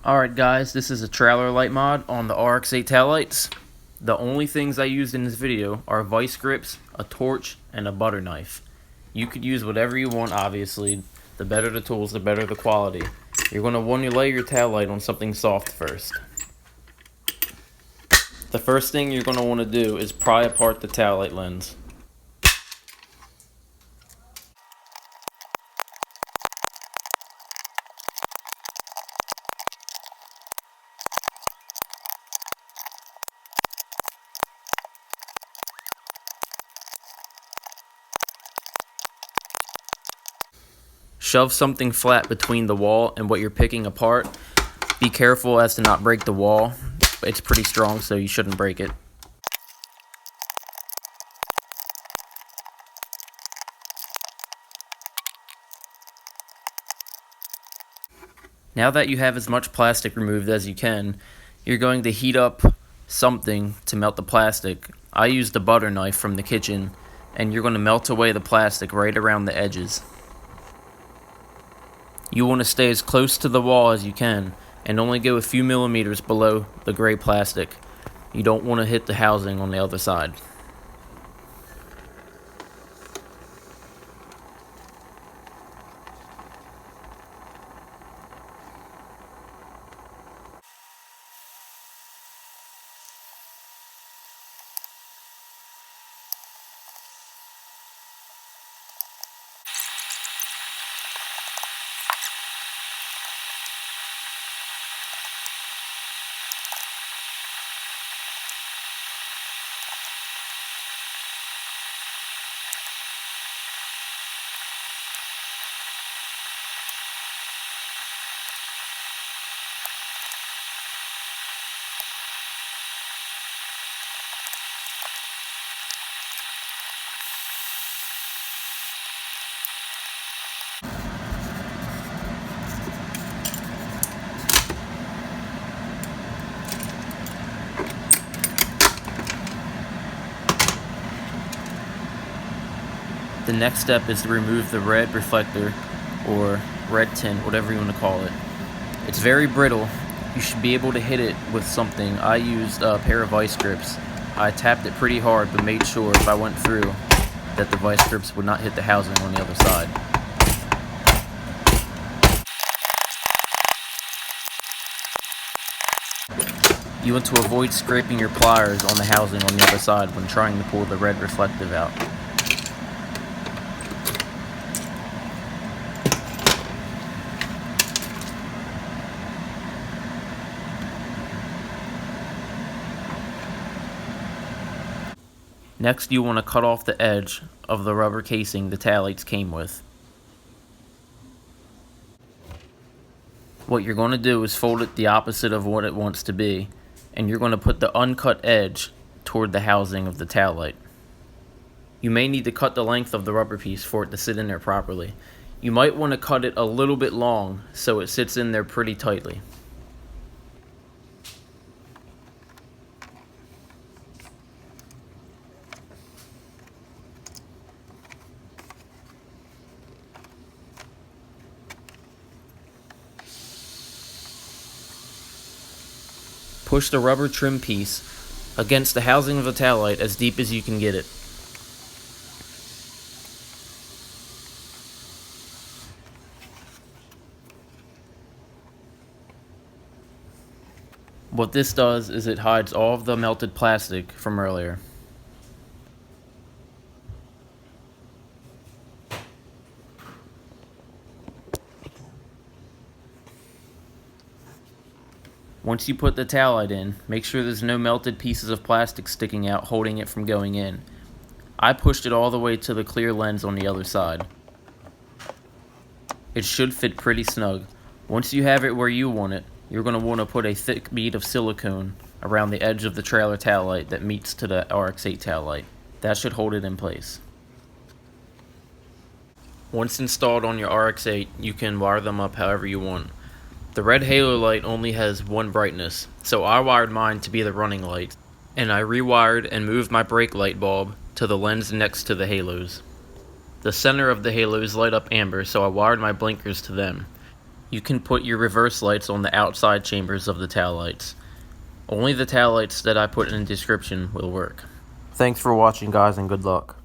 Alright guys, this is a trailer light mod on the RX8 taillights. The only things I used in this video are vice grips, a torch, and a butter knife. You could use whatever you want, obviously. The better the tools, the better the quality. You're going to want to lay your taillight on something soft first. The first thing you're going to want to do is pry apart the taillight lens. Shove something flat between the wall and what you're picking apart. Be careful as to not break the wall. It's pretty strong, so you shouldn't break it. Now that you have as much plastic removed as you can, you're going to heat up something to melt the plastic. I used a butter knife from the kitchen, and you're going to melt away the plastic right around the edges. You want to stay as close to the wall as you can, and only go a few millimeters below the gray plastic. You don't want to hit the housing on the other side. The next step is to remove the red reflector, or red tint, whatever you want to call it. It's very brittle. You should be able to hit it with something. I used a pair of vice grips. I tapped it pretty hard, but made sure if I went through that the vice grips would not hit the housing on the other side. You want to avoid scraping your pliers on the housing on the other side when trying to pull the red reflective out. Next, you want to cut off the edge of the rubber casing the taillights came with. What you're going to do is fold it the opposite of what it wants to be, and you're going to put the uncut edge toward the housing of the taillight. You may need to cut the length of the rubber piece for it to sit in there properly. You might want to cut it a little bit long so it sits in there pretty tightly. Push the rubber trim piece against the housing of the taillight as deep as you can get it. What this does is it hides all of the melted plastic from earlier. Once you put the taillight in, make sure there's no melted pieces of plastic sticking out holding it from going in. I pushed it all the way to the clear lens on the other side. It should fit pretty snug. Once you have it where you want it, you're going to want to put a thick bead of silicone around the edge of the trailer taillight that meets to the RX8 taillight. That should hold it in place. Once installed on your RX8, you can wire them up however you want. The red halo light only has one brightness, so I wired mine to be the running light, and I rewired and moved my brake light bulb to the lens next to the halos. The center of the halos light up amber, so I wired my blinkers to them. You can put your reverse lights on the outside chambers of the tail lights. Only the tail lights that I put in the description will work. Thanks for watching, guys, and good luck.